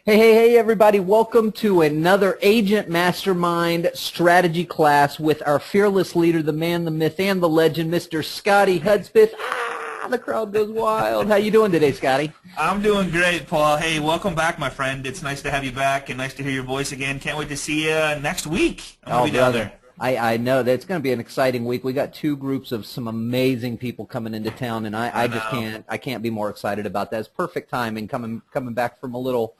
Hey, everybody. Welcome to another Agent Mastermind strategy class with our fearless leader, the man, the myth, and the legend, Mr. Scotty Hudspeth. The crowd goes wild. How you doing today, Scotty? I'm doing great, Paul. Hey, welcome back, my friend. It's nice to have you back and nice to hear your voice again. Can't wait to see you next week. I'm going to be down there. I know that it's going to be an exciting week. We got two groups of some amazing people coming into town, and I just can't be more excited about that. It's perfect timing coming back from a little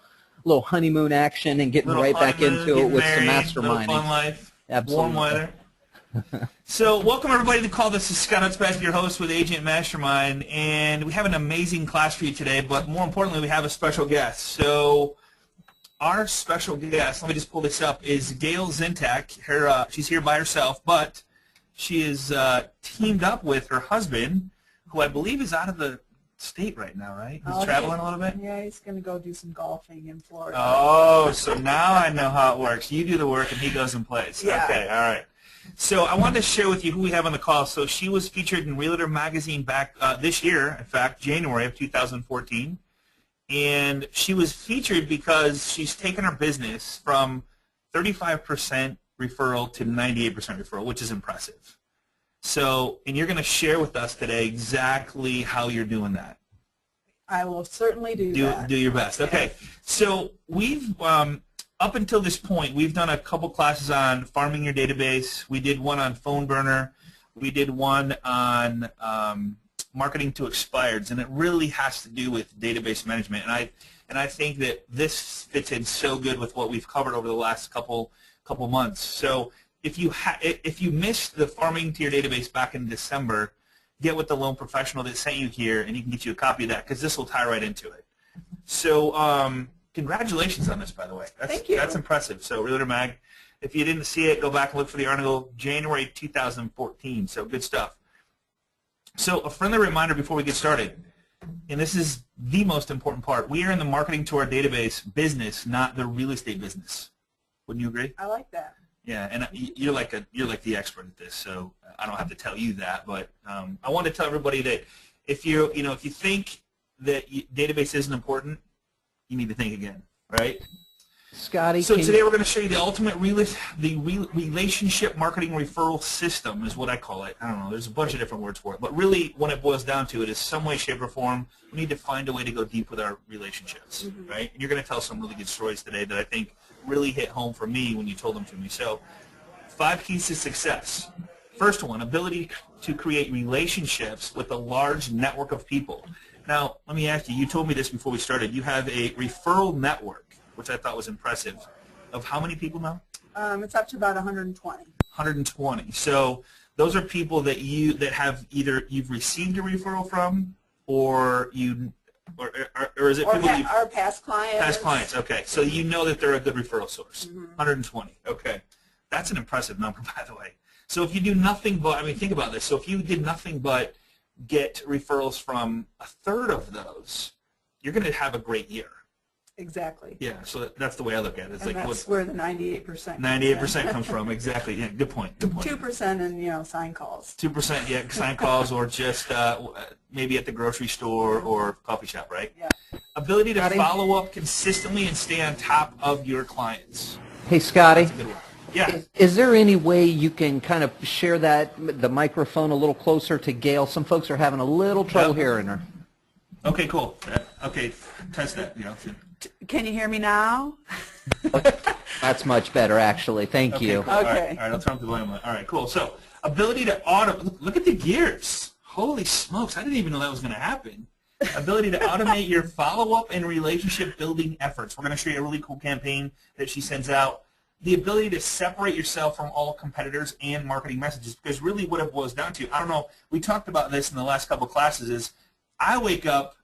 honeymoon action and getting right back into it with some masterminding. Fun life. Absolutely. Warm weather. So welcome everybody to call. This is Scott Hudspeth, your host with Agent Mastermind, and we have an amazing class for you today, but more importantly, we have a special guest. So our special guest, let me just pull this up, is Gail Zintak. She's here by herself, but she is teamed up with her husband, who I believe is out of the state right now, right? He's traveling a little bit? Yeah, he's going to go do some golfing in Florida. Oh, so now I know how it works. You do the work and he goes and plays. Yeah. Okay, all right. So I wanted to share with you who we have on the call. So she was featured in Realtor Magazine back this year, in fact, January of 2014. And she was featured because she's taken her business from 35% referral to 98% referral, which is impressive. So, and you're going to share with us today exactly how you're doing that. I will certainly do that. Do your best. Okay. So we've, up until this point, we've done a couple classes on farming your database. We did one on phone burner. We did one on marketing to expireds, and it really has to do with database management. And I think that this fits in so good with what we've covered over the last couple months. So if you missed the farming to your database back in December, get with the loan professional that sent you here, and he can get you a copy of that because this will tie right into it. So congratulations on this, by the way. Thank you. That's impressive. So Realtor Mag, if you didn't see it, go back and look for the article, January 2014. So good stuff. So a friendly reminder before we get started, and this is the most important part, we are in the marketing to our database business, not the real estate business. Wouldn't you agree? I like that. Yeah, and you're like the expert at this, so I don't have to tell you that. But I want to tell everybody that if you think that database isn't important, you need to think again, right? Scotty, so today we're going to show you the ultimate relationship marketing referral system is what I call it. I don't know. There's a bunch of different words for it, but really, when it boils down to it, is some way, shape, or form, we need to find a way to go deep with our relationships, right? And you're going to tell some really good stories today that I think really hit home for me when you told them to me. So 5 keys to success. First one, ability to create relationships with a large network of people. Now, let me ask you, you told me this before we started. You have a referral network, which I thought was impressive, of how many people now? It's up to about 120. 120. So those are people that have either you've received a referral from, or is it people our past clients? Past clients. Okay. So you know that they're a good referral source. 120. Okay. That's an impressive number, by the way. So if you do nothing but, think about this. So if you did nothing but get referrals from a third of those, you're going to have a great year. Exactly. Yeah, so that's the way I look at it. It's and like that's where the 98%. 98% comes from. Exactly. Yeah, good point. Good point. 2% in sign calls. 2%, yeah, sign calls, or just maybe at the grocery store or coffee shop, right? Yeah. Ability to follow up consistently and stay on top of your clients. Hey, Scotty. That's a good one. Yeah. Is there any way you can kind of share the microphone a little closer to Gail? Some folks are having a little trouble hearing her. Okay, cool. Okay, test that. Can you hear me now? That's much better, actually. Thank you. Okay. All right, I'll turn off the volume. All right, cool. So, ability to look at the gears. Holy smokes, I didn't even know that was going to happen. Ability to automate your follow-up and relationship building efforts. We're going to show you a really cool campaign that she sends out. The ability to separate yourself from all competitors and marketing messages, because really what it boils down to, I don't know, we talked about this in the last couple of classes, is I wake up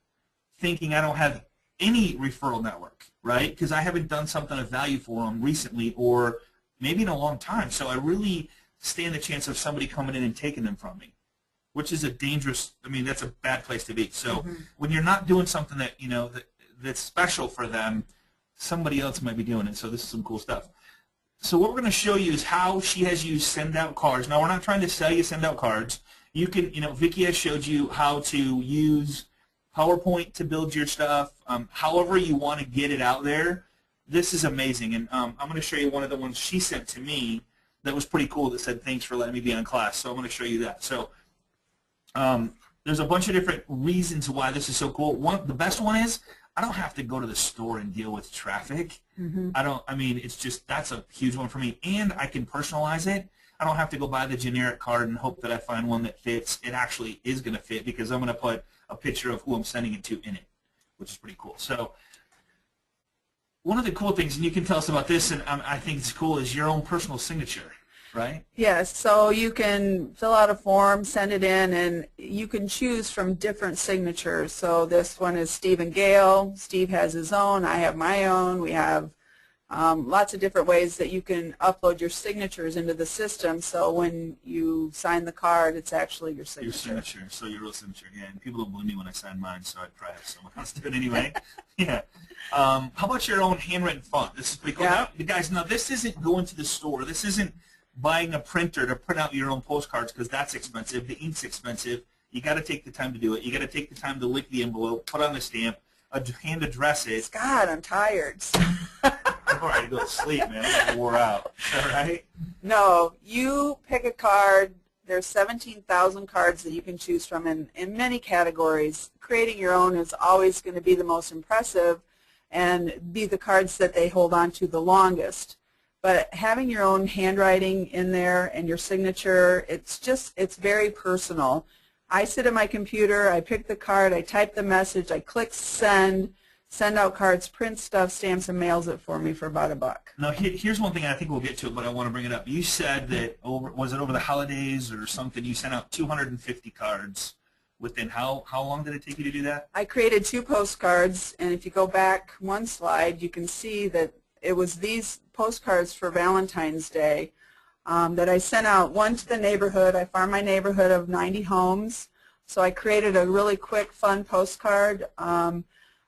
thinking I don't have any referral network, right? Because I haven't done something of value for them recently or maybe in a long time. So I really stand the chance of somebody coming in and taking them from me, which is a dangerous, that's a bad place to be. So when you're not doing something that, that's special for them, somebody else might be doing it. So this is some cool stuff. So what we're going to show you is how she has used send-out cards. Now, we're not trying to sell you send-out cards. You can, Vicki has showed you how to use PowerPoint to build your stuff. However you want to get it out there, this is amazing, and I'm going to show you one of the ones she sent to me that was pretty cool that said, thanks for letting me be on class. So I'm going to show you that. So there's a bunch of different reasons why this is so cool. The best one is I don't have to go to the store and deal with traffic. I mean, it's just, that's a huge one for me. And I can personalize it. I don't have to go buy the generic card and hope that I find one that fits. It actually is going to fit because I'm going to put a picture of who I'm sending it to in it, which is pretty cool. So one of the cool things, and you can tell us about this, and I think it's cool, is your own personal signature, right? Yes, so you can fill out a form, send it in, and you can choose from different signatures. So this one is Steve and Gail. Steve has his own. I have my own. We have lots of different ways that you can upload your signatures into the system. So when you sign the card, it's actually your signature. Your signature, so your real signature. Yeah, and people don't believe me when I sign mine, so I'd probably have someone else do it anyway. Yeah. How about your own handwritten font? This is pretty cool. Yeah. Now, guys, now this isn't going to the store. This isn't buying a printer to print out your own postcards because that's expensive. The ink's expensive. You got to take the time to do it. You got to take the time to lick the envelope, put on the stamp, hand address it. God, I'm tired. I'm all right to go to sleep, man. I'm wore out. Is that right? No, you pick a card. There's 17,000 cards that you can choose from in many categories. Creating your own is always going to be the most impressive and be the cards that they hold on to the longest. But having your own handwriting in there and your signature, it's very personal. I sit at my computer, I pick the card, I type the message, I click send out cards, print stuff, stamps, and mails it for me for about $1. Now, here's one thing I think we'll get to, but I want to bring it up. You said that was it over the holidays or something, you sent out 250 cards within how long did it take you to do that? I created 2 postcards, and if you go back one slide, you can see that it was these postcards for Valentine's Day that I sent out, one to the neighborhood. I farm my neighborhood of 90 homes, so I created a really quick, fun postcard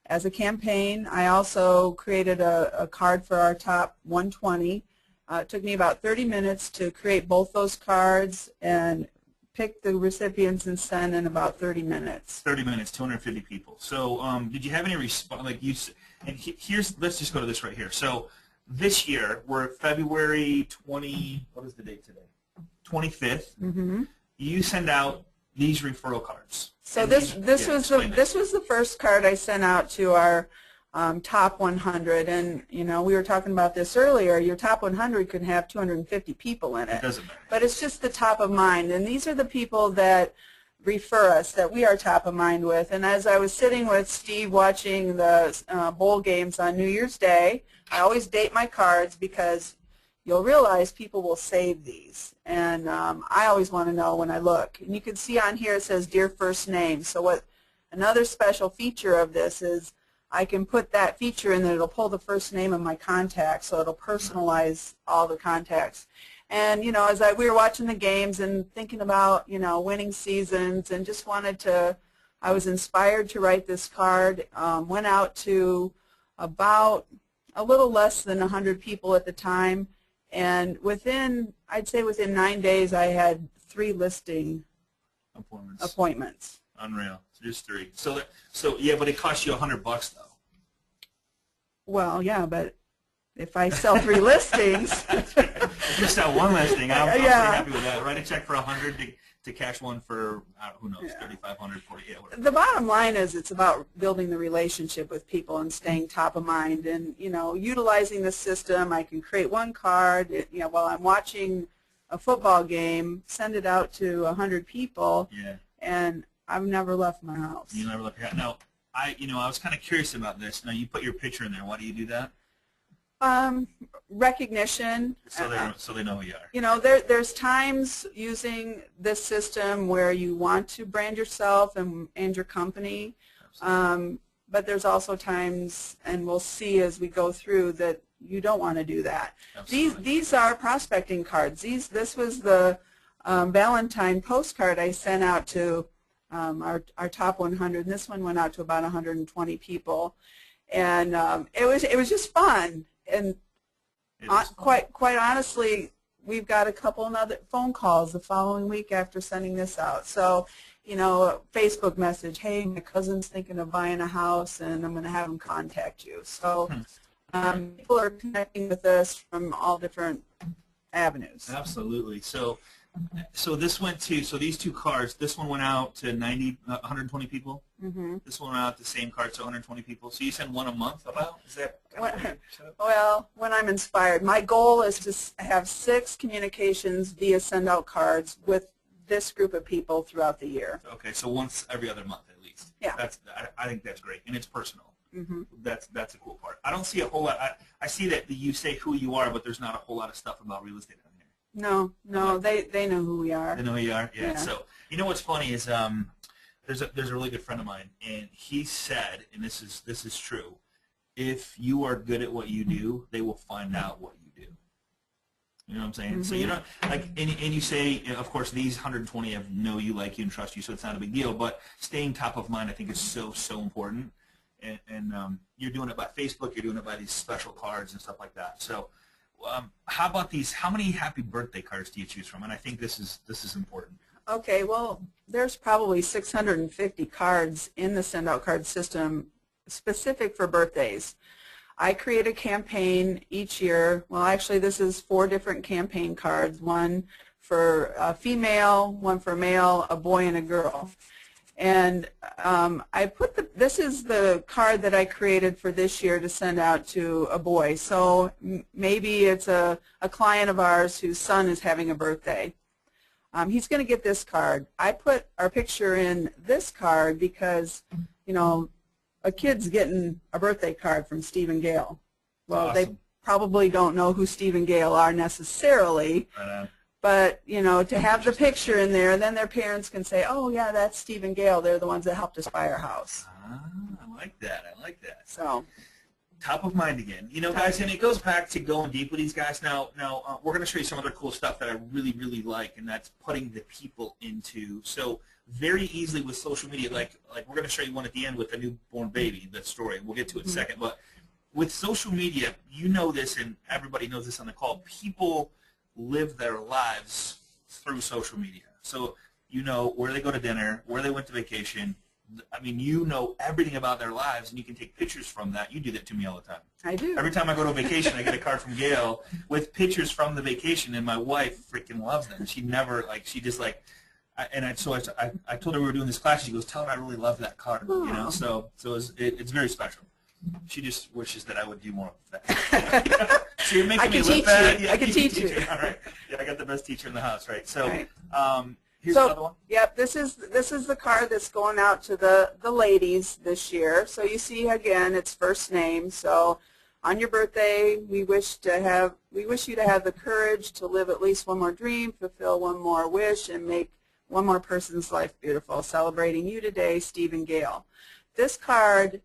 as a campaign. I also created a card for our top 120. It took me about 30 minutes to create both those cards and pick the recipients and send in about 30 minutes. 30 minutes, 250 people. So did you have any response? Like here's, let's just go to this right here. So this year, we're February 20, what is the date today? 25th. You send out these referral cards. So this was the first card I sent out to our top 100, and we were talking about this earlier. Your top 100 could have 250 people in it. It doesn't matter. But it's just the top of mind, and these are the people that refer us, that we are top of mind with. And as I was sitting with Steve watching the bowl games on New Year's Day, I always date my cards because you'll realize people will save these. And I always want to know when I look. And you can see on here it says Dear First Name. So another special feature of this is I can put that feature in that it'll pull the first name of my contacts, so it'll personalize all the contacts. And as we were watching the games and thinking about winning seasons, and just I was inspired to write this card. Went out to about a little less than 100 people at the time, and I'd say within 9 days I had 3 listing appointments. Unreal. Just 3. So yeah, but it cost you $100 though. Well, yeah, but if I sell 3 listings. Just that one listing, I'm pretty happy with that. Write a check for $100 to cash one for who knows, $3,500, $40, whatever. The bottom line is it's about building the relationship with people and staying top of mind, and utilizing the system. I can create one card while I'm watching a football game, send it out to 100 people, and I've never left my house. You never left your house. Now, I was kind of curious about this. Now, you put your picture in there. Why do you do that? Recognition. So they know who you are. There's times using this system where you want to brand yourself and your company, but there's also times, and we'll see as we go through, that you don't want to do that. These are prospecting cards. This was the Valentine postcard I sent out to our top 100, and this one went out to about 120 people, and it was just fun. And quite honestly, we've got a couple of other phone calls the following week after sending this out. So, Facebook message, hey, my cousin's thinking of buying a house, and I'm going to have him contact you. So People are connecting with us from all different avenues. Absolutely. So this went to, so these two cards, this one went out to 120 people. Mm-hmm. This one went out the same card to 120 people. So you send one a month about? Is that Well, when I'm inspired. My goal is to have 6 communications via send-out cards with this group of people throughout the year. Okay, so once every other month at least. Yeah. I think that's great, and it's personal. Mm-hmm. That's a cool part. I don't see a whole lot. I see that you say who you are, but there's not a whole lot of stuff about real estate on here. No, they know who we are. They know who you are. Yeah. Yeah. So you know what's funny is there's a really good friend of mine, and he said, and this is true, if you are good at what you do, they will find out what you do. You know what I'm saying? Mm-hmm. So you know, like, and you say, of course, these 120 know you, like you, and trust you, so it's not a big deal. But staying top of mind, I think, is so important. And you're doing it by Facebook. You're doing it by these special cards and stuff like that. So, how about these? How many happy birthday cards do you choose from? And I think this is important. Okay, well, there's probably 650 cards in the send-out card system specific for birthdays. I create a campaign each year. Well, actually, this is 4 different campaign cards, one for a female, one for a male, a boy, and a girl. And I put this is the card that I created for this year to send out to a boy. So maybe it's a client of ours whose son is having a birthday. He's going to get this card. I put our picture in this card because, you know, a kid's getting a birthday card from Steve and Gail. Well, awesome. They probably don't know who Steve and Gail are necessarily. But, you know, to have the picture in there, then their parents can say, oh, yeah, that's Steve and Gail. They're the ones that helped us buy our house. I like that. I like that. So, top of mind again. You know, guys, and it goes back to going deep with these guys. Now we're going to show you some other cool stuff that I really like, and that's putting the people into. So very easily with social media, like we're going to show you one at the end with a newborn baby, that story. We'll get to it in a second. But with social media, you know this, and everybody knows this on the call, people live their lives through social media. So you know where they go to dinner, where they went to vacation. I mean, you know everything about their lives, and you can take pictures from that. You do that to me all the time. I do. Every time I go to a vacation, I get a card from Gail with pictures from the vacation, and my wife freaking loves them. She never, she just so I told her we were doing this class. She goes, tell her I really love that card. You know, so it's very special. She just wishes that I would do more of that. So you're making me look bad. Yeah, I can teach you. All right. Yeah, I got the best teacher in the house, right? So, right. Here's another one. Yep, this is the card that's going out to the ladies this year. So you see again, it's first name. So on your birthday, we wish you to have the courage to live at least one more dream, fulfill one more wish, and make one more person's life beautiful. Celebrating you today, Steve and Gail. This card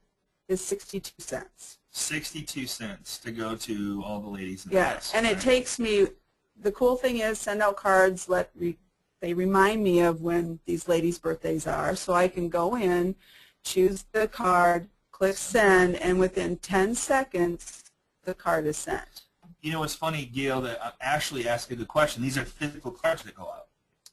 is 62 cents. 62 cents to go to all the ladies in the yeah, house. And it takes me. The cool thing is, send out cards. They remind me of when these ladies' birthdays are, so I can go in, choose the card, click send, and within 10 seconds, the card is sent. You know what's funny, Gail, that Ashley asked a good question. These are physical cards that go out.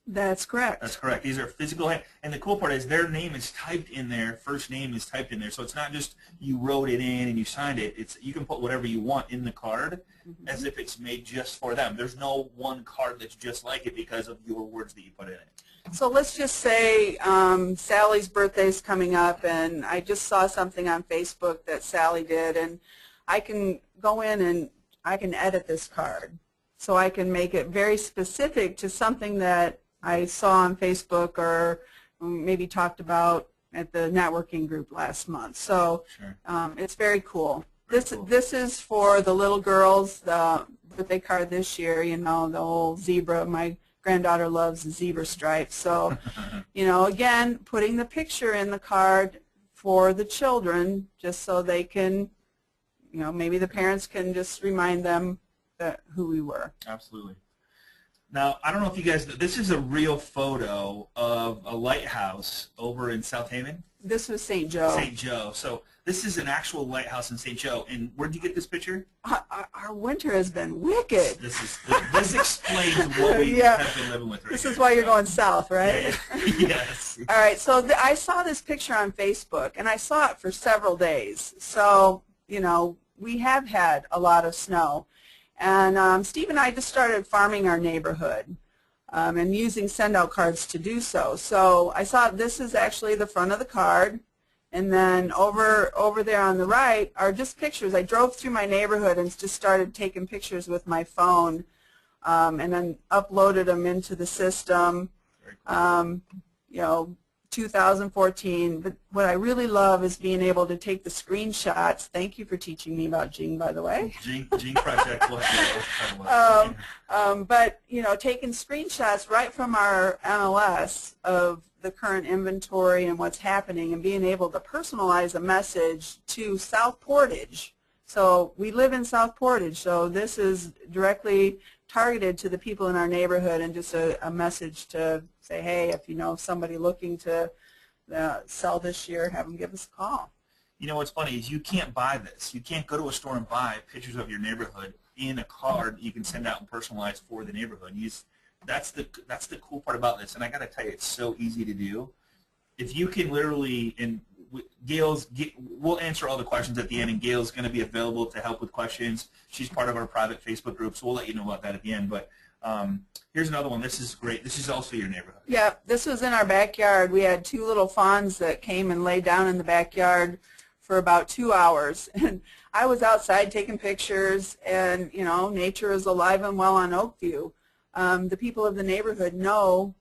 That's correct. That's correct. These are physical, and the cool part is their name is typed in there. First name is typed in there, so it's not just you wrote it in and you signed it. It's you can put whatever you want in the card, as if it's made just for them. There's no one card that's just like it because of your words that you put in it. So let's just say Sally's birthday is coming up, and I just saw something on Facebook that Sally did, and I can go in and I can edit this card, so I can make it very specific to something that I saw on Facebook or maybe talked about at the networking group last month. So sure. It's very cool. Very cool. This is for the little girls, the birthday card this year, you know, the old zebra. My granddaughter loves the zebra stripes. So, you know, again, putting the picture in the card for the children just so they can, you know, maybe the parents can just remind them that who we were. Absolutely. Now, I don't know if you guys, this is a real photo of a lighthouse over in South Haven. This was St. Joe. St. Joe. So this is an actual lighthouse in St. Joe. And where did you get this picture? Our winter has been wicked. This explains what we have been living with right This here. is why you're going south, right? Yeah. Yes. All right, so I saw this picture on Facebook, and I saw it for several days. So, you know, we have had a lot of snow. And Steve and I just started farming our neighborhood and using send-out cards to do so. So I saw this is actually the front of the card. And then over there on the right are just pictures. I drove through my neighborhood and just started taking pictures with my phone and then uploaded them into the system. You know, 2014. But what I really love is being able to take the screenshots. Thank you for teaching me about Jing, by the way. Jing Project. But, you know, taking screenshots right from our MLS of the current inventory and what's happening and being able to personalize a message to South Portage. So we live in South Portage, so this is directly targeted to the people in our neighborhood and just a message to say, hey, if you know somebody looking to sell this year, have them give us a call. You know what's funny is you can't buy this. You can't go to a store and buy pictures of your neighborhood in a card you can send out and personalize for the neighborhood. That's the cool part about this, and I got to tell you, it's so easy to do. If you can literally, and we'll answer all the questions at the end, and Gail's going to be available to help with questions. She's part of our private Facebook group, so we'll let you know about that at the end. But here's another one. This is great. This is also your neighborhood. Yeah, this was in our backyard. We had two little fawns that came and laid down in the backyard for about 2 hours. And I was outside taking pictures, and, you know, nature is alive and well on Oakview. The people of the neighborhood know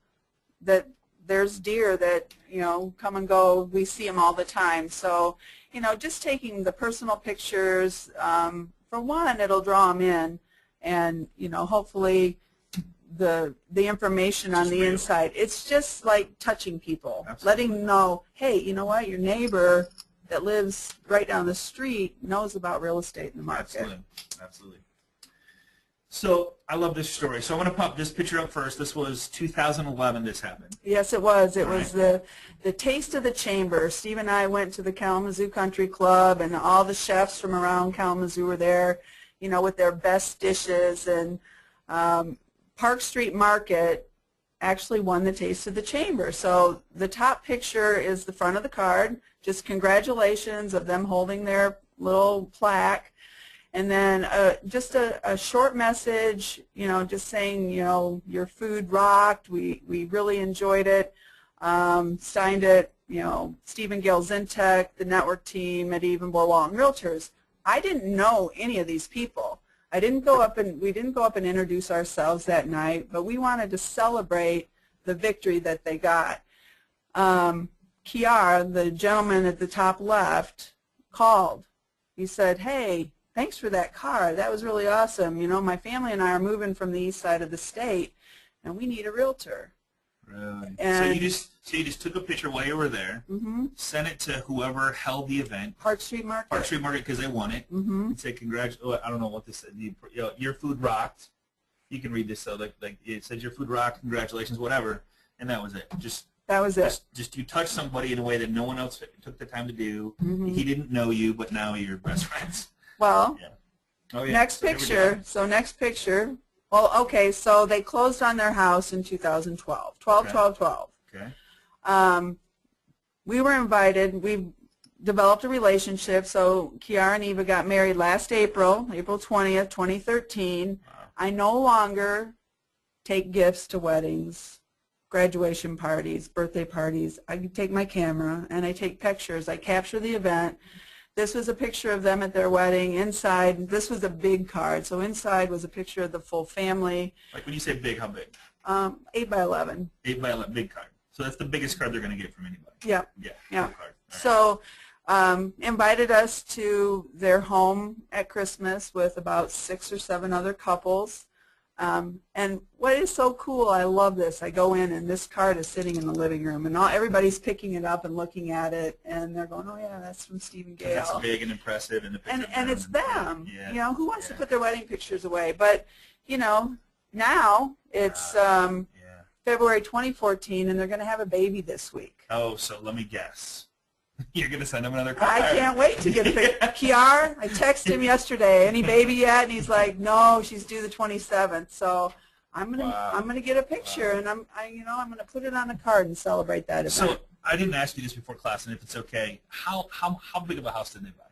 that there's deer that, you know, come and go. We see them all the time. So, you know, just taking the personal pictures, for one, it'll draw them in, and, you know, hopefully the information on the inside. It's just like touching people, letting them know, hey, you know what, your neighbor that lives right down the street knows about real estate in the market. Absolutely, absolutely. So I love this story. So I'm going to pop this picture up first. This was 2011 this happened. Yes, it was. It was the Taste of the Chamber. Steve and I went to the Kalamazoo Country Club, and all the chefs from around Kalamazoo were there, you know, with their best dishes. And Park Street Market actually won the Taste of the Chamber. So the top picture is the front of the card, just congratulations of them holding their little plaque. And then just a short message, you know, just saying, you know, your food rocked. We really enjoyed it. Signed it, you know, Steve and Gail Zintek, the network team at Evenborg Walton Realtors. I didn't know any of these people. We didn't go up and introduce ourselves that night, but we wanted to celebrate the victory that they got. Kiar, the gentleman at the top left, called. He said, hey, thanks for that card. That was really awesome. You know, my family and I are moving from the east side of the state, and we need a realtor. Really? And so you just took a picture while you were there, sent it to whoever held the event. Park Street Market. Park Street Market, because they won it. And said, I don't know what this said. You know, your food rocked. You can read this, so like it said, your food rocked, congratulations, whatever. And that was it. That was it. Just you touched somebody in a way that no one else took the time to do. He didn't know you, but now you're best friends. Well, yeah. Oh, yeah. Next picture. So next picture. Well, okay, so they closed on their house in 2012. 12. Okay. We were invited. We developed a relationship. So Kiara and Eva got married last April 20th, 2013. Wow. I no longer take gifts to weddings, graduation parties, birthday parties. I take my camera and I take pictures. I capture the event. This was a picture of them at their wedding. Inside, this was a big card. So inside was a picture of the full family. Like when you say big, how big? 8 by 11. 8 by 11, big card. So that's the biggest card they're going to get from anybody. Yeah. Yeah. Yeah. Big card. Right. So invited us to their home at Christmas with about 6 or 7 other couples. And what is so cool, I love this. I go in and this card is sitting in the living room, and everybody's picking it up and looking at it, and they're going, oh yeah, that's from Steve and Gail. That's big and impressive, and the picture. And it's them. Yeah. You know, who wants to put their wedding pictures away? But you know, now it's February 2014, and they're going to have a baby this week. Oh, so let me guess. You're going to send him another card. I can't wait to get a picture. Kiar, I texted him yesterday. Any baby yet? And he's like, no, she's due the 27th. So I'm gonna get a picture, and I'm gonna put it on a card and celebrate that event. So I didn't ask you this before class, and if it's okay, how big of a house did they buy?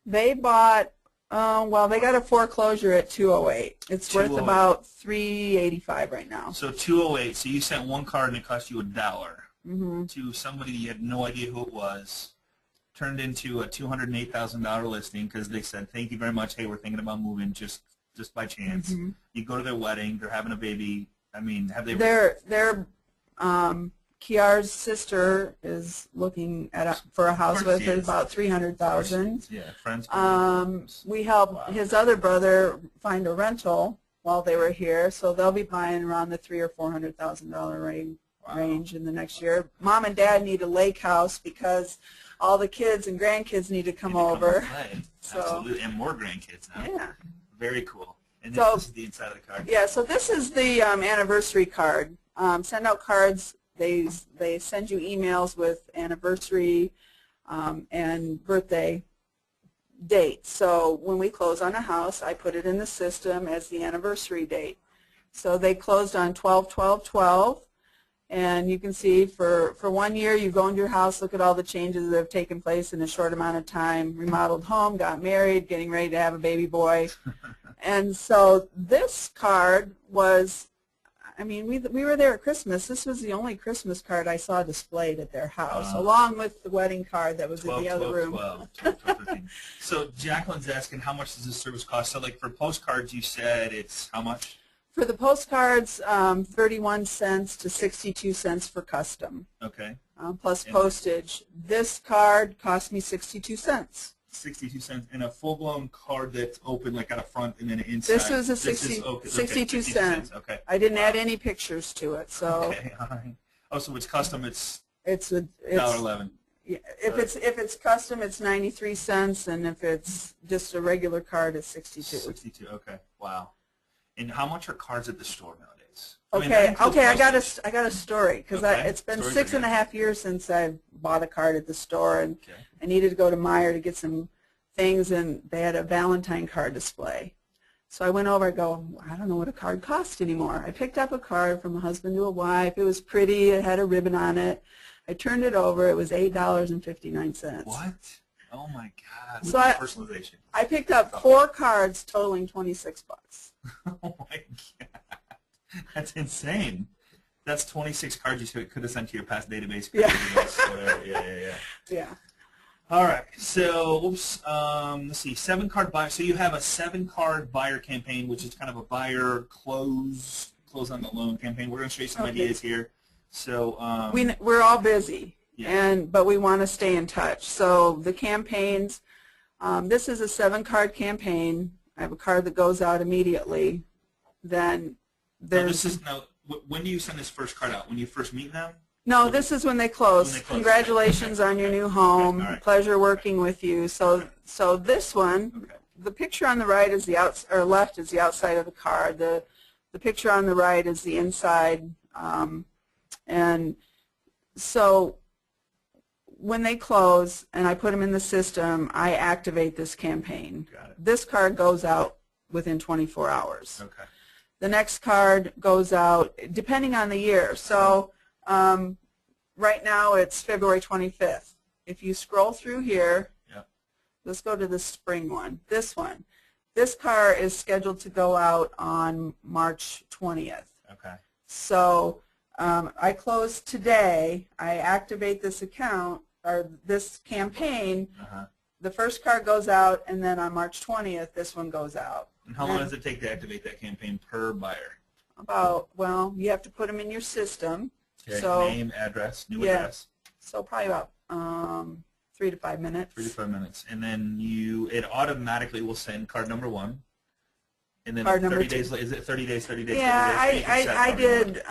They bought, well, they got a foreclosure at 208. It's worth 208. about $385 right now. So 208. So you sent one card and it cost you $1 Mm-hmm. to somebody you had no idea who it was. Turned into a $208,000 listing because they said, "Thank you very much. Hey, we're thinking about moving just by chance." Mm-hmm. You go to their wedding. They're having a baby. I mean, have they? Kiar's sister is looking at for a house with about $300,000. Yeah, friends. We helped his other brother find a rental while they were here, so they'll be buying around the $300,000 or $400,000 range in the next year. Mom and Dad need a lake house because all the kids and grandkids need to come over. So, absolutely, and more grandkids now. Yeah. Very cool. And so, this is the inside of the card. Yeah, so this is the anniversary card. Send out cards. They send you emails with anniversary and birthday dates. So when we close on a house, I put it in the system as the anniversary date. So they closed on 12/12/12, and you can see for 1 year you go into your house, look at all the changes that have taken place in a short amount of time. Remodeled home, got married, getting ready to have a baby boy. And so this card was, I mean, we were there at Christmas. This was the only Christmas card I saw displayed at their house, along with the wedding card that was 12, in the other 12, room. 12, 12, 13. So Jacqueline's asking, how much does this service cost? So like for postcards, you said it's how much? For the postcards, 31 cents to 62 cents for custom. Okay. Plus postage. This card cost me 62 cents. 62 cents, and a full-blown card that's open, like at a front and then an inside. This was a 62 cents. Okay. I didn't add any pictures to it, so. Okay. All right. Oh, so it's custom. It's $1.11. Yeah, if it's custom, it's 93 cents, and if it's just a regular card, it's 62. 62. Okay. Wow. And how much are cards at the store nowadays? Okay. I got a story because it's been 6.5 years since I bought a card at the store, and I needed to go to Meijer to get some things, and they had a Valentine card display. So I went over. I go, I don't know what a card costs anymore. I picked up a card from a husband to a wife. It was pretty. It had a ribbon on it. I turned it over. It was $8.59. What? Oh my God! So personalization. I picked up 4 cards totaling $26. Oh my God! That's insane. That's 26 cards you could have sent to your past database. Yeah. Yeah. All right. So, let's see. 7-card buyer. So you have a 7-card buyer campaign, which is kind of a buyer close on the loan campaign. We're going to show you some ideas here. So we're all busy, but we want to stay in touch. So the campaigns. This is a 7-card campaign. I have a card that goes out immediately. Then there's. When do you send this first card out? When you first meet them? No, this is when they close. Congratulations on your new home. Okay, right. Pleasure working with you. So this one, the picture on the right is left is the outside of the card. The picture on the right is the inside. And so when they close and I put them in the system, I activate this campaign. Got it. This card goes out within 24 hours. Okay. The next card goes out depending on the year. So right now it's February 25th. If you scroll through here, let's go to the spring one. This one. This card is scheduled to go out on March 20th. Okay. So I close today. I activate this account or this campaign. The first card goes out, and then on March 20th, this one goes out. And how long does it take to activate that campaign per buyer? Well, you have to put them in your system. Okay. So, name, address, new address. So probably about 3 to 5 minutes. 3 to 5 minutes. And then it automatically will send card number 1. And then Card 30 days later, is it 30 days, 30 days, Yeah, 30 days? I did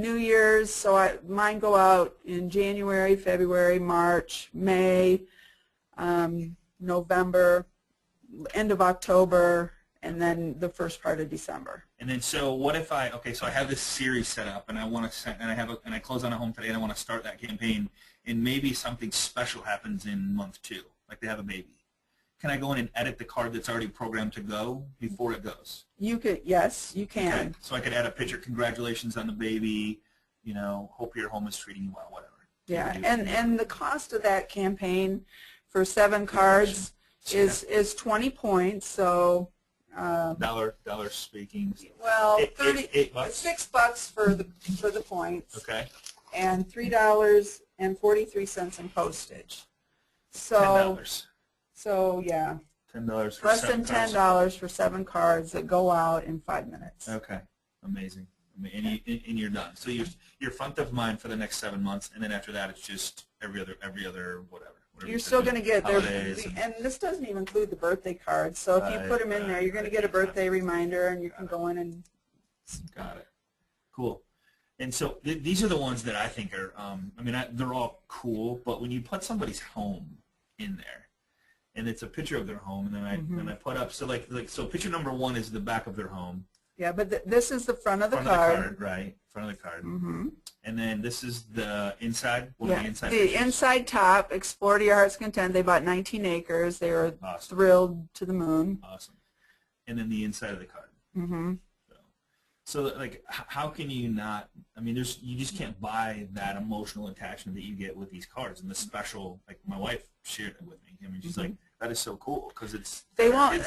New Year's, so mine go out in January, February, March, May, November, end of October, and then the first part of December. And then so what if I have this series set up and I want to send, and I close on a home today and I want to start that campaign, and maybe something special happens in month 2, like they have a baby. Can I go in and edit the card that's already programmed to go before it goes? You could, yes, you can. Okay. So I could add a picture, congratulations on the baby, hope your home is treating you well, whatever. Yeah, and the cost of that campaign for 7 cards is 20 points. So dollar speaking. well, $8. $6 for the points. Okay. And $3.43 in postage. So $10. So yeah. $10 for less 7 than cards. $10 for 7 cards that go out in 5 minutes. Okay, amazing. And you're done. So you're front of mind for the next 7 months, and then after that, it's just every other whatever. You're still going to get there, holidays and this doesn't even include the birthday cards. So if you put them in there, you're going to get a birthday reminder, and you can go in and. Got it. Cool. And so these are the ones that I think are. They're all cool, but when you put somebody's home in there, and it's a picture of their home, and then I put up so picture number 1 is the back of their home. Yeah, but this is the front of the card. Right? Front of the card. Mm-hmm. And then this is the inside. What are the inside the pictures? inside top. Explore to your heart's content. They bought 19 acres. They were thrilled to the moon. Awesome. And then the inside of the card. Mm-hmm. So like, how can you not? I mean, you just can't buy that emotional attachment that you get with these cards and the special. Like my wife shared it with me. I mean, she's like, that is so cool because it's. They won't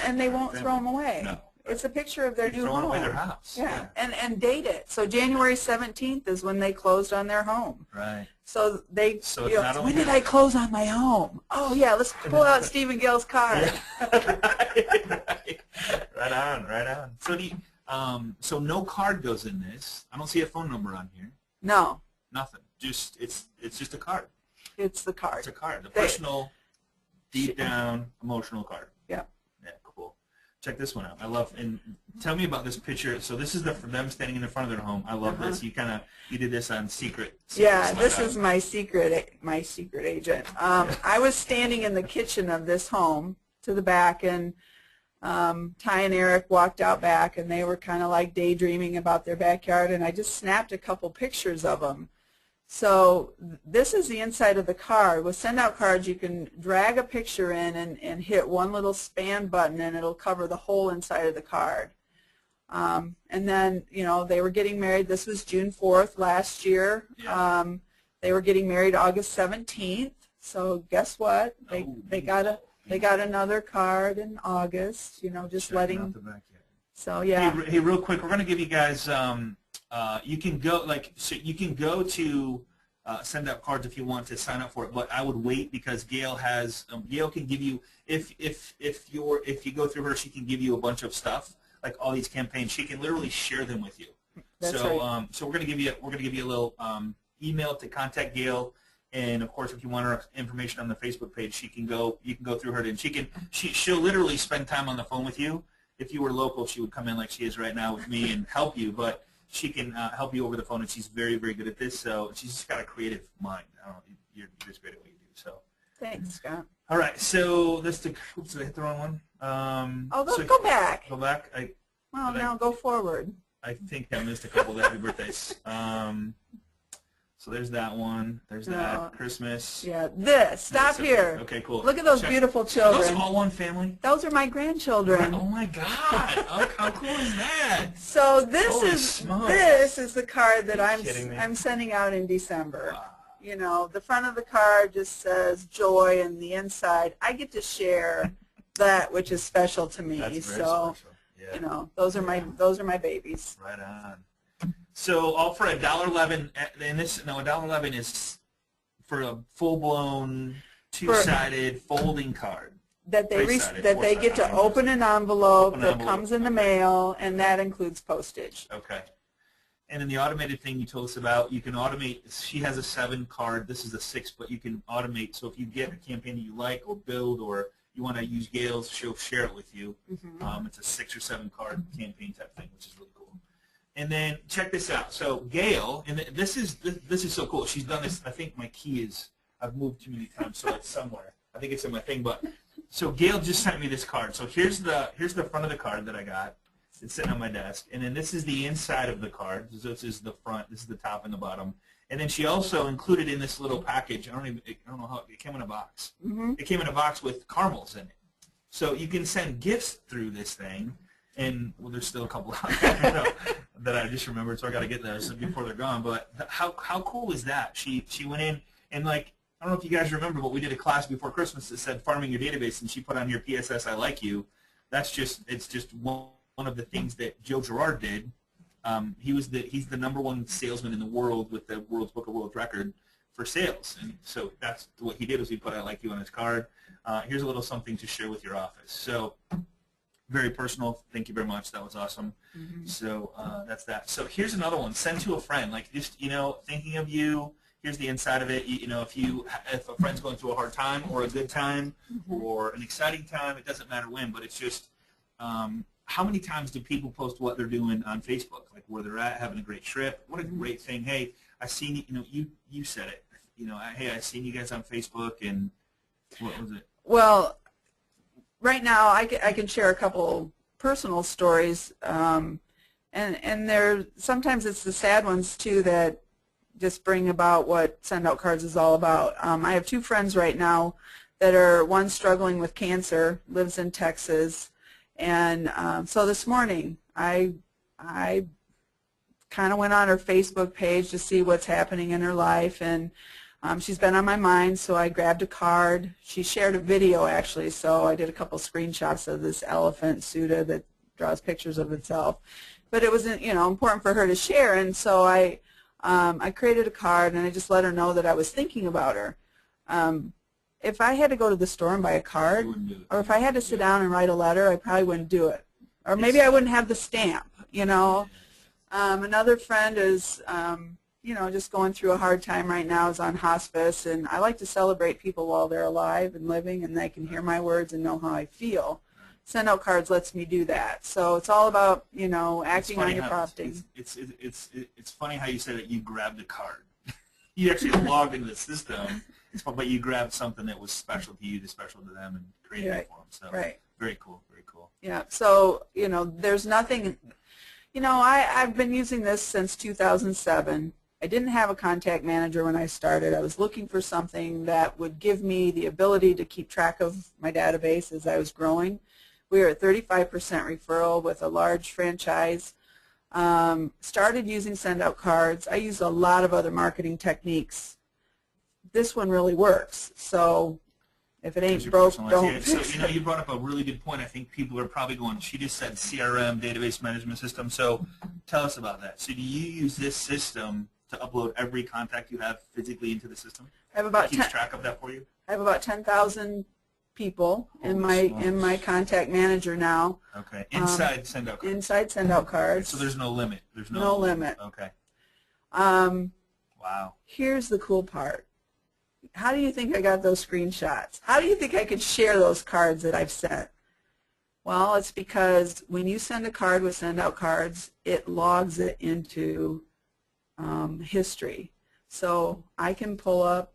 throw them away. No. It's a picture of their new home. Throwing away their house. Yeah. And date it. So January 17th is when they closed on their home. Right. So they. So it's not only when did I close on my home? Oh yeah, let's pull out Stephen Gale's card. Right on. So so no card goes in this. I don't see a phone number on here. No. Nothing. Just it's just a card. It's the card. It's a card. A personal, deep down, emotional card. Yeah. Yeah. Cool. Check this one out. I love, and tell me about this picture. So this is for them standing in the front of their home. I love this. You did this on secret. Yeah, this is my secret agent. I was standing in the kitchen of this home to the back, and Ty and Eric walked out back, and they were kind of like daydreaming about their backyard, and I just snapped a couple pictures of them. So this is the inside of the card. With send-out cards, you can drag a picture in and hit one little span button, and it'll cover the whole inside of the card. And then, they were getting married. This was June 4th last year. Yeah. They were getting married August 17th. So guess what? They got another card in August. Just Checking letting. out the backyard. So yeah. Hey, real quick, we're going to give you guys. You can go to send out cards if you want to sign up for it, but I would wait because Gail can give you if you go through her, she can give you a bunch of stuff like all these campaigns. She can literally share them with you. That's so right. So we're gonna give you a little email to contact Gail, and of course if you want her information on the Facebook page, you can go through her, and she'll literally spend time on the phone with you. If you were local, she would come in like she is right now with me and help you, but she can help you over the phone, and she's very, very good at this. So she's just got a creative mind. I don't know, you're just great at what you do. So Thanks, Scott. all right, so oops, did I hit the wrong one? Go back. Go back. Go forward. I think I missed a couple of happy birthdays. So there's that one. There's that Christmas. Yeah, this. Stop here. Okay, cool. Look at those beautiful children. Are those all one family? Those are my grandchildren. Oh my God! How cool is that? So this Holy is smokes. the card that kidding me? I'm sending out in December. Wow. The front of the card just says joy, and the inside I get to share that which is special to me. That's very so special. Yeah. those are my babies. Right on. So all for $1.11, and $1.11 is for a full-blown two-sided folding card. That they get to open an envelope that comes in the mail, and that includes postage. Okay. And then the automated thing you told us about, you can automate. She has a 7 card. This is a 6, but you can automate. So if you get a campaign that you like or build, or you want to use Gail's, she'll share it with you. Mm-hmm. It's a 6 or 7 card campaign type thing, which is really cool. And then check this out. So Gail, and this is so cool. She's done this. I think my key is, I've moved too many times, so it's somewhere. I think it's in my thing. But so Gail just sent me this card. So here's the front of the card that I got. It's sitting on my desk, and then this is the inside of the card. So this is the front. This is the top and the bottom. And then she also included in this little package. I don't know how it came in a box. Mm-hmm. It came in a box with caramels in it. So you can send gifts through this thing. And there's still a couple out there that I just remembered, so I got to get those before they're gone. But how cool is that? She went in and I don't know if you guys remember, but we did a class before Christmas that said farming your database, and she put on here PSS I like you. It's just one of the things that Joe Girard did. He's the #1 salesman in the world with the World's Book of World Record for sales, and so that's what he did, was he put I like you on his card. Here's a little something to share with your office. So very personal. Thank you very much. That was awesome. So that's that. So here's another one. Send to a friend. Like, just, thinking of you. Here's the inside of it. If a friend's going through a hard time or a good time or an exciting time, it doesn't matter when, but it's just how many times do people post what they're doing on Facebook, like where they're at, having a great trip? What a great thing. Hey, I seen you said it. Hey, I seen you guys on Facebook, and what was it? Well, right now I can share a couple personal stories, and sometimes it's the sad ones too that just bring about what Send Out Cards is all about. I have 2 friends right now that are, one struggling with cancer, lives in Texas, and so this morning I kind of went on her Facebook page to see what's happening in her life, and she's been on my mind, so I grabbed a card. She shared a video, actually, so I did a couple screenshots of this elephant Suda that draws pictures of itself. But it was important for her to share, and so I created a card, and I just let her know that I was thinking about her. If I had to go to the store and buy a card, or if I had to sit down and write a letter, I probably wouldn't do it. Or maybe I wouldn't have the stamp, Another friend is, just going through a hard time right now, is on hospice, and I like to celebrate people while they're alive and living, and they can hear my words and know how I feel. Send Out Cards lets me do that. So it's all about, acting on your prompting. It's funny how you said that you grabbed a card. You actually logged into the system, but you grabbed something that was special to you, special to them, and created it for them. So very cool, very cool. Yeah. So there's nothing. I've been using this since 2007. I didn't have a contact manager when I started. I was looking for something that would give me the ability to keep track of my database as I was growing. We were at 35% referral with a large franchise. Started using Send Out Cards. I use a lot of other marketing techniques. This one really works. So if it ain't broke, don't fix it. So you brought up a really good point. I think people are probably going, she just said CRM, database management system. So tell us about that. So do you use this system to upload every contact you have physically into the system? I have about keeps track of that for you? I have about 10,000 people in my contact manager now. Okay. Inside Send Out Cards. Inside Send Out Cards. So there's no limit. There's no limit. Okay. Wow. Here's the cool part. How do you think I got those screenshots? How do you think I could share those cards that I've sent? Well, it's because when you send a card with Send Out Cards, it logs it into history. So I can pull up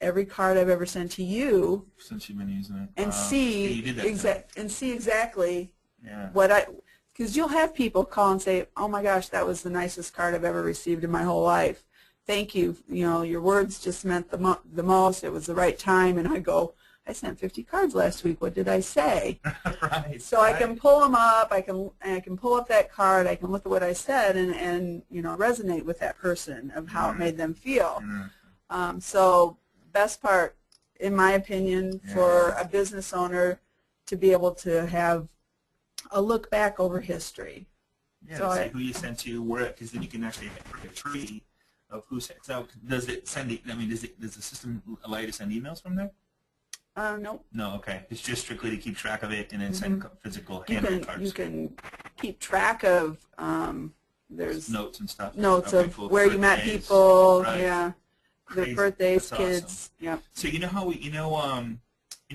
every card I've ever sent to you. Since you've been using it. And see exactly what because you'll have people call and say, "Oh my gosh, that was the nicest card I've ever received in my whole life. Thank you. Your words just meant the most. It was the right time." And I go, "I sent 50 cards last week. What did I say?" Right. So I can pull them up. I can pull up that card. I can look at what I said and resonate with that person of how it made them feel. So best part, in my opinion, for a business owner to be able to have a look back over history. Yeah, so see who you sent to, where, because then you can actually make a tree of who sent. So does it send? I mean, does the system allow you to send emails from there? No. No. Okay. It's just strictly to keep track of it and then send physical handwritten cards. You can keep track of. There's notes and stuff. Notes of where you met people. Right. Yeah. Their birthdays, that's kids. Awesome. Yeah. So how we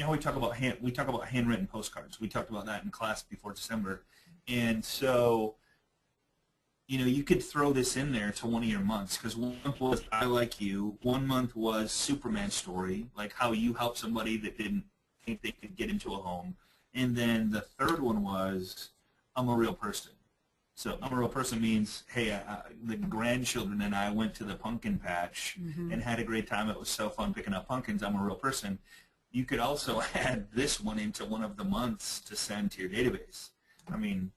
we talk about handwritten postcards. We talked about that in class before December, and so you could throw this in there to one of your months, because one month was I Like You, one month was Superman story, like how you helped somebody that didn't think they could get into a home, and then the third one was I'm a real person. So I'm a real person means, hey, the grandchildren and I went to the pumpkin patch and had a great time. It was so fun picking up pumpkins. I'm a real person. You could also add this one into one of the months to send to your database. I mean,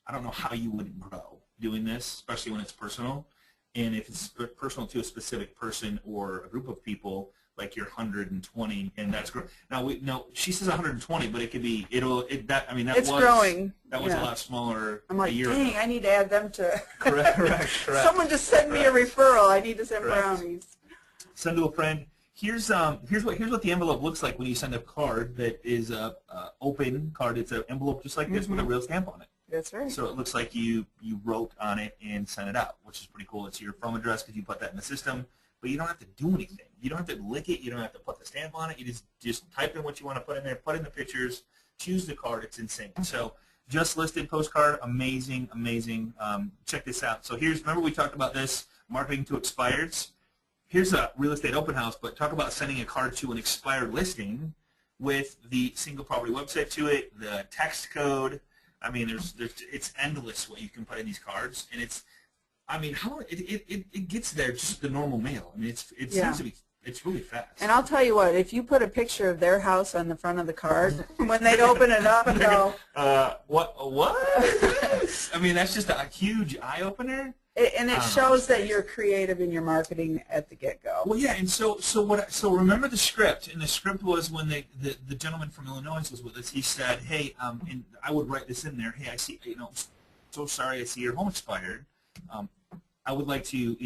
I don't know how you would grow doing this, especially when it's personal. And if it's personal to a specific person or a group of people, like your 120, and that's great. Now she says 120, but it could be that It's growing. That was a lot smaller. I'm like, a year dang, ago. I need to add them to. Correct. Someone just send me a referral. I need to send brownies. Send to a friend. Here's what the envelope looks like when you send a card that is a open card. It's an envelope just like this with a real stamp on it. That's right. So it looks like you wrote on it and sent it out, which is pretty cool. It's your phone address because you put that in the system, but you don't have to do anything. You don't have to lick it. You don't have to put the stamp on it. You just type in what you want to put in there, put in the pictures, choose the card. It's insane. So just listed postcard, amazing. Check this out. So remember we talked about this, marketing to expireds. Here's a real estate open house, but talk about sending a card to an expired listing with the single property website to it, the text code. I mean, it's endless what you can put in these cards, and it gets there just the normal mail. I mean, it seems to be. It's really fast. And I'll tell you what, if you put a picture of their house on the front of the card, when they'd open it up, they'll. What? I mean, that's just a huge eye opener. And it shows that you're creative in your marketing at the get-go. Well, yeah, and so remember the script, and the script was when the gentleman from Illinois was with us. He said, "Hey, and I would write this in there. Hey, I see, so sorry, I see your home expired. I would like to,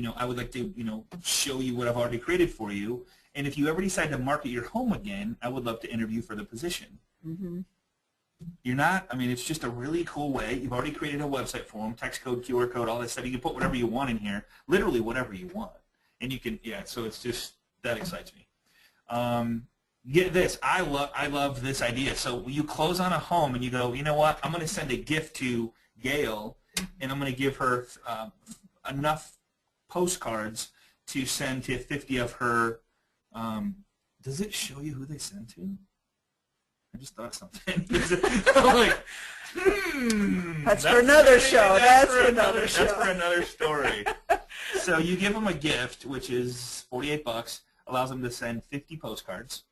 show you what I've already created for you. And if you ever decide to market your home again, I would love to interview for the position." Mm-hmm. It's just a really cool way. You've already created a website for them, text code, QR code, all that stuff. You can put whatever you want in here, literally whatever you want. And you can, so it's just, that excites me. Get this, I love this idea. So you close on a home and you go, you know what, I'm going to send a gift to Gail, and I'm going to give her enough postcards to send to 50 of her, does it show you who they send to? I just thought of something. I'm like, That's for another show. That's for another show. That's for another story. So you give them a gift, which is $48, allows them to send 50 postcards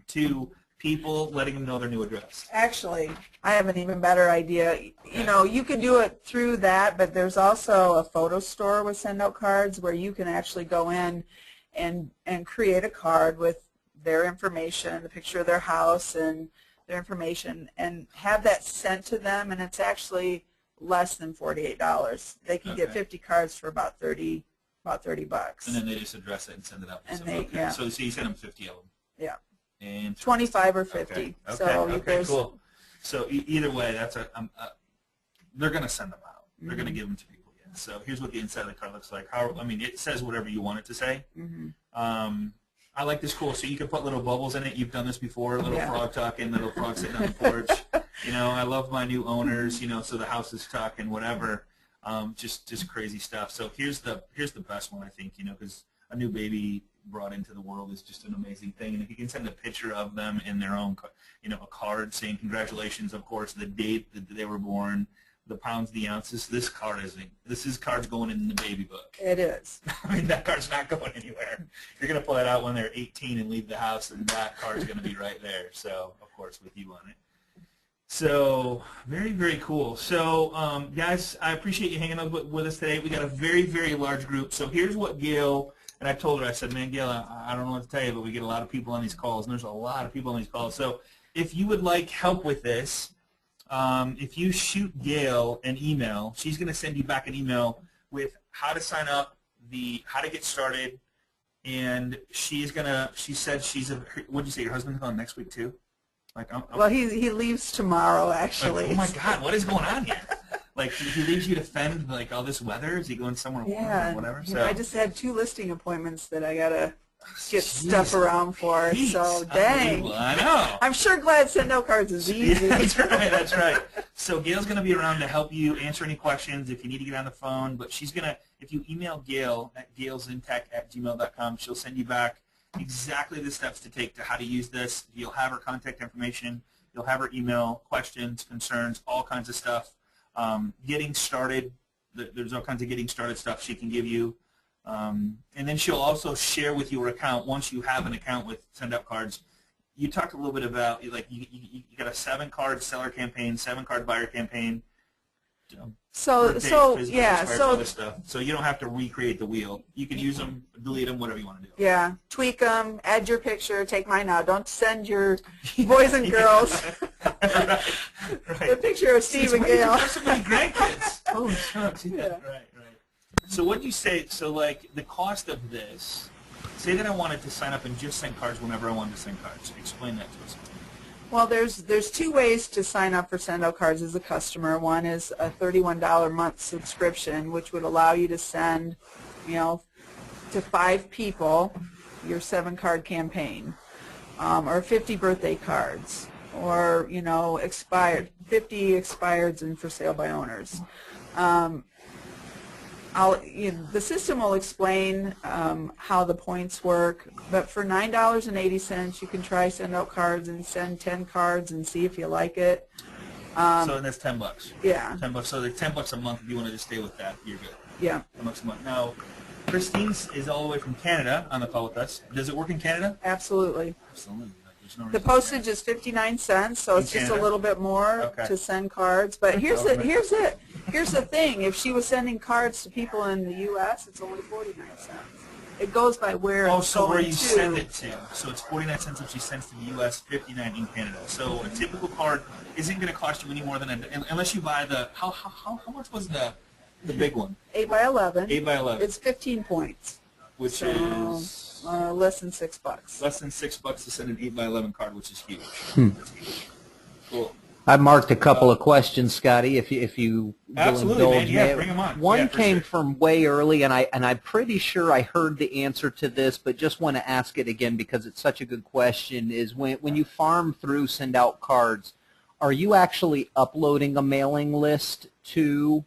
to people, letting them know their new address. Actually, I have an even better idea. You can do it through that, but there's also a photo store with send-out cards where you can actually go in and create a card with their information, the picture of their house and their information, and have that sent to them, and it's actually less than $48. They can get 50 cards for about $30. And then they just address it and send it out. So you send them 50 of them. Yeah. And 25 or 50. Okay. So Cool. So either way, that's they're going to send them out. They're going to give them to people. Yeah. So here's what the inside of the card looks like. It says whatever you want it to say. Mm-hmm. I like this cool. So you can put little bubbles in it. You've done this before. Little frog talking, little frog sitting on the porch. I love my new owners. So the house is talking, whatever. Just crazy stuff. So here's the best one, I think. Because a new baby brought into the world is just an amazing thing. And if you can send a picture of them in their own, a card saying congratulations, of course, the date that they were born, the pounds, the ounces. This card's going in the baby book. It is. That card's not going anywhere. You're going to pull that out when they're 18 and leave the house, and that card's going to be right there. So, of course, with you on it. So, very, very cool. So, guys, I appreciate you hanging out with us today. We got a very, very large group. So here's what Gail, and I told her, I said, man, Gail, I don't know what to tell you, but we get a lot of people on these calls, and there's a lot of people on these calls. So if you would like help with this, if you shoot Gail an email, she's going to send you back an email with how to sign up, how to get started, and she said what'd you say, your husband's going next week too? Well, he leaves tomorrow, actually. Oh my God, what is going on here? He leaves you to fend all this weather? Is he going somewhere warm or whatever? I just had 2 listing appointments that I got to get stuff around for. Jeez, so, dang. I know. I'm sure glad send-out cards is easy. Yeah, that's right. So Gail's going to be around to help you answer any questions if you need to get on the phone. But she's going to, if you email Gail at gailzintech@gmail.com, she'll send you back exactly the steps to take to how to use this. You'll have her contact information. You'll have her email, questions, concerns, all kinds of stuff. Getting started, there's all kinds of getting started stuff she can give you. And then she'll also share with you her account once you have an account with send-out cards. You talked a little bit about, you got a 7-card seller campaign, 7-card buyer campaign. Other stuff. So you don't have to recreate the wheel. You can use them, delete them, whatever you want to do. Yeah, tweak them, add your picture, take mine out. Don't send your boys and girls Right. the picture of Steve and Gail. Have so many grandkids. Holy smokes. Yeah. Right. So what do you say, so like the cost of this, say that I wanted to sign up and just send cards whenever I wanted to send cards. Explain that to us. Well, there's two ways to sign up for Send Out Cards as a customer. One is a $31 a month subscription, which would allow you to send, to 5 people your 7-card campaign, or 50 birthday cards, or 50 expireds and for sale by owners. The system will explain how the points work, but for $9.80 you can try Send Out Cards and send 10 cards and see if you like it. So that's $10. Yeah. $10. So the $10 a month. If you want to just stay with that, you're good. Yeah. $10 a month. Now, Christine is all the way from Canada on the call with us. Does it work in Canada? Absolutely. Absolutely. No, the postage is 59 cents, so it's just a little bit more to send cards. But here's the thing: if she was sending cards to people in the U.S., it's only 49 cents. It goes by where. Oh, so where you send it to. So it's 49 cents if she sends to the U.S., 59 in Canada. So a typical card isn't going to cost you any more than unless you buy the how much was the big one? 8 by 11. 8 by 11. It's 15 points. Which is. Less than $6. Less than $6 to send an 8 by 11 card, which is huge. That's huge. Cool. I've marked a couple of questions, Scotty, if you absolutely, will man. indulge Yeah, me. bring them on. One came from way early, and I'm pretty sure I heard the answer to this, but just want to ask it again because it's such a good question, is when you farm through Send Out Cards, are you actually uploading a mailing list to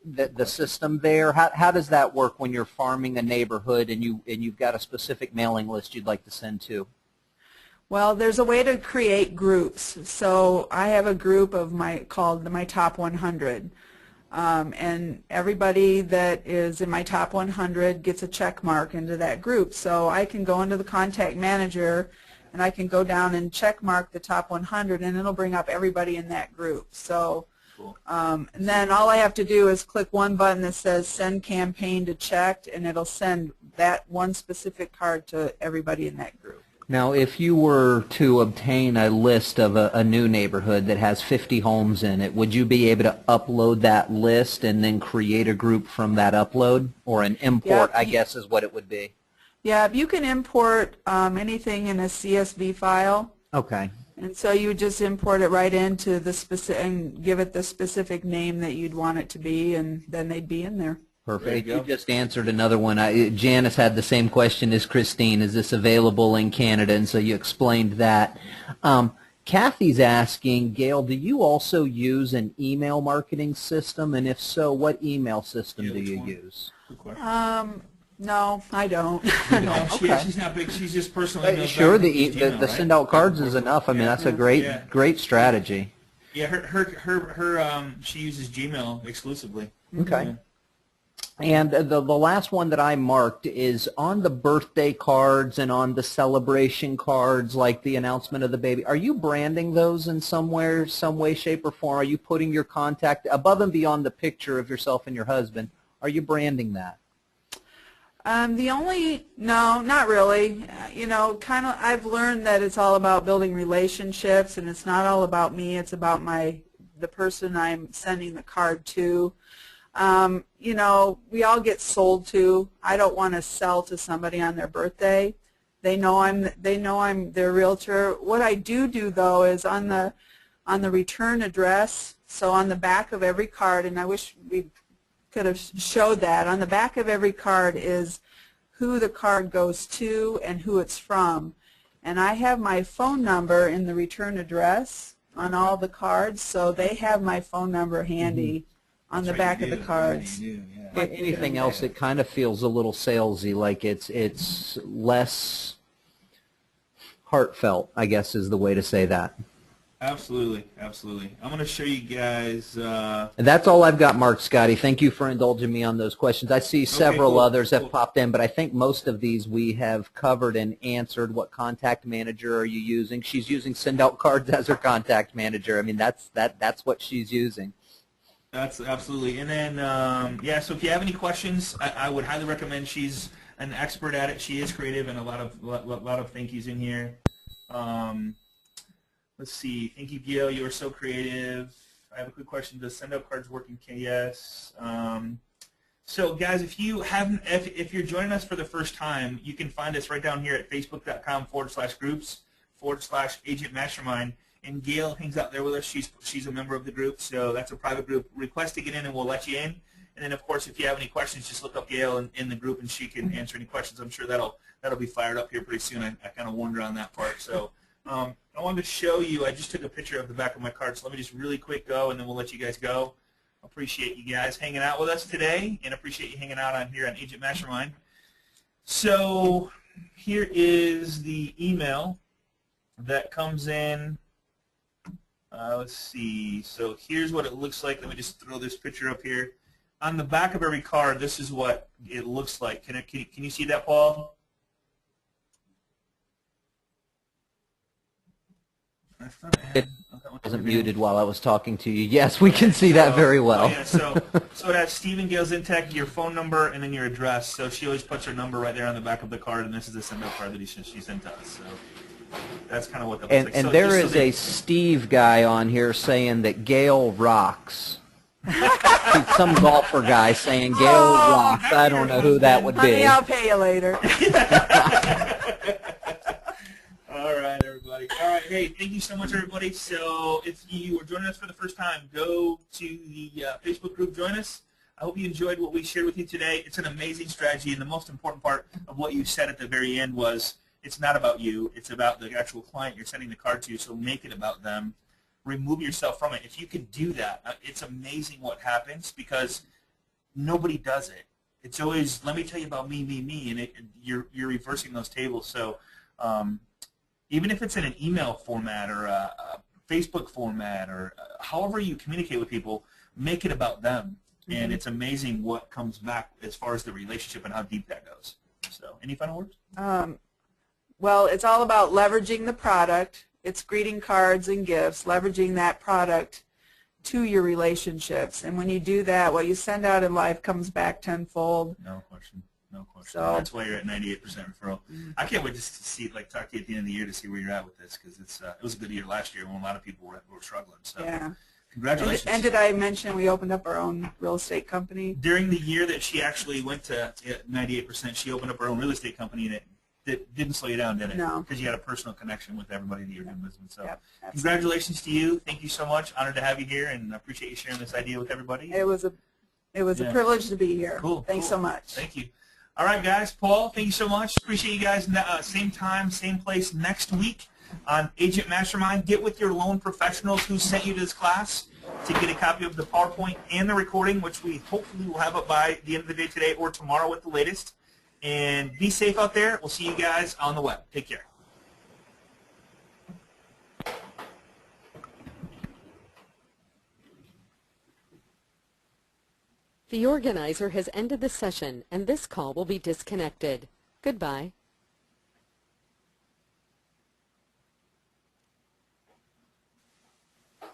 the system there? How does that work when you're farming a neighborhood and you've got a specific mailing list you'd like to send to? Well, there's a way to create groups. So I have a group of called my top 100, and everybody that is in my top 100 gets a check mark into that group. So I can go into the contact manager and I can go down and check mark the top 100, and it'll bring up everybody in that group. So. And then all I have to do is click one button that says Send Campaign to Checked, and it'll send that one specific card to everybody in that group. Now, if you were to obtain a list of a new neighborhood that has 50 homes in it, would you be able to upload that list and then create a group from that upload? Or an import, I guess, is what it would be. Yeah, you can import anything in a CSV file. Okay. And so you would just import it right into the specific and give it the specific name that you'd want it to be, and then they'd be in there. Perfect. You just answered another one. Janice had the same question as Christine. Is this available in Canada? And so you explained that. Kathy's asking, Gail, do you also use an email marketing system? And if so, what email system do you use? No, I don't. No, she's not big. She's just personally. Sure, the Send Out Cards is enough. I mean, that's a great strategy. Yeah, she uses Gmail exclusively. Okay. Yeah. And the last one that I marked is on the birthday cards and on the celebration cards, like the announcement of the baby. Are you branding those in some way, shape, or form? Are you putting your contact above and beyond the picture of yourself and your husband? Are you branding that? No, not really. I've learned that it's all about building relationships, and it's not all about me. It's about the person I'm sending the card to. We all get sold to. I don't want to sell to somebody on their birthday. They know I'm their realtor. What I do though is on the return address. So on the back of every card, and I wish we could have showed that. On the back of every card is who the card goes to and who it's from. And I have my phone number in the return address on all the cards, so they have my phone number handy on the back of the cards. Anything else, it kind of feels a little salesy, like it's less heartfelt, I guess is the way to say that. Absolutely, absolutely. I'm going to show you guys. And that's all I've got, Mark, Scotty. Thank you for indulging me on those questions. I see several others have popped in, but I think most of these we have covered and answered. What contact manager are you using? She's using Send Out Cards as her contact manager. I mean, that's what she's using. That's absolutely. And then, yeah, so if you have any questions, I would highly recommend. She's an expert at it. She is creative, and a lot of thank yous in here. Um, let's see. Thank you, Gil. You are so creative. I have a quick question. Does send out cards work in KS? So, guys, if you're joining us for the first time, you can find us right down here at facebook.com/groups/agent mastermind. And Gail hangs out there with us. She's a member of the group, so that's a private group. Request to get in, and we'll let you in. And then, of course, if you have any questions, just look up Gail in the group, and she can answer any questions. I'm sure that'll be fired up here pretty soon. I kind of warned her on that part. So I wanted to show you. I just took a picture of the back of my card, so let me just really quick go, and then we'll let you guys go. Appreciate you guys hanging out with us today, and appreciate you hanging out on here on Agent Mastermind. So here is the email that comes in. Let's see. So here's what it looks like. Let me just throw this picture up here. On the back of every card, this is what it looks like. Can you see that, Paul? It wasn't muted while I was talking to you. Yes, we can see that very well. Yeah, so it has Stephen Gales Intech, your phone number, and then your address. So she always puts her number right there on the back of the card, and this is the send-out card that she sent to us. So that's kind of what that looks like. And So there is a Steve guy on here saying that Gail rocks. Some golfer guy saying Gail rocks. I don't know who that would Honey, be. I'll pay you later. All right, everybody. All right, hey, thank you so much, everybody. So if you are joining us for the first time, go to the Facebook group, join us. I hope you enjoyed what we shared with you today. It's an amazing strategy, and the most important part of what you said at the very end was it's not about you. It's about the actual client you're sending the card to, so make it about them. Remove yourself from it. If you can do that, it's amazing what happens because nobody does it. It's always, let me tell you about me, and you're reversing those tables. So even if it's in an email format or a Facebook format or however you communicate with people, make it about them. Mm-hmm. And it's amazing what comes back as far as the relationship and how deep that goes. So any final words? Well, it's all about leveraging the product. It's greeting cards and gifts, leveraging that product to your relationships. And when you do that, what you send out in life comes back tenfold. No question. No question. So, that's why you're at 98% referral. I can't wait just to see, talk to you at the end of the year to see where you're at with this because it was a good year last year when a lot of people were struggling. So yeah. Congratulations. And did I mention we opened up our own real estate company? During the year that she actually went to 98%, she opened up her own real estate company, and it didn't slow you down, did it? No. Because you had a personal connection with everybody that you're doing business with. So yep, congratulations to you. Thank you so much. Honored to have you here, and I appreciate you sharing this idea with everybody. It was a privilege to be here. Cool. Thanks so much. Thank you. All right, guys. Paul, thank you so much. Appreciate you guys. Same time, same place next week on Agent Mastermind. Get with your loan professionals who sent you to this class to get a copy of the PowerPoint and the recording, which we hopefully will have up by the end of the day today or tomorrow at the latest. And be safe out there. We'll see you guys on the web. Take care. The organizer has ended the session, and this call will be disconnected. Goodbye.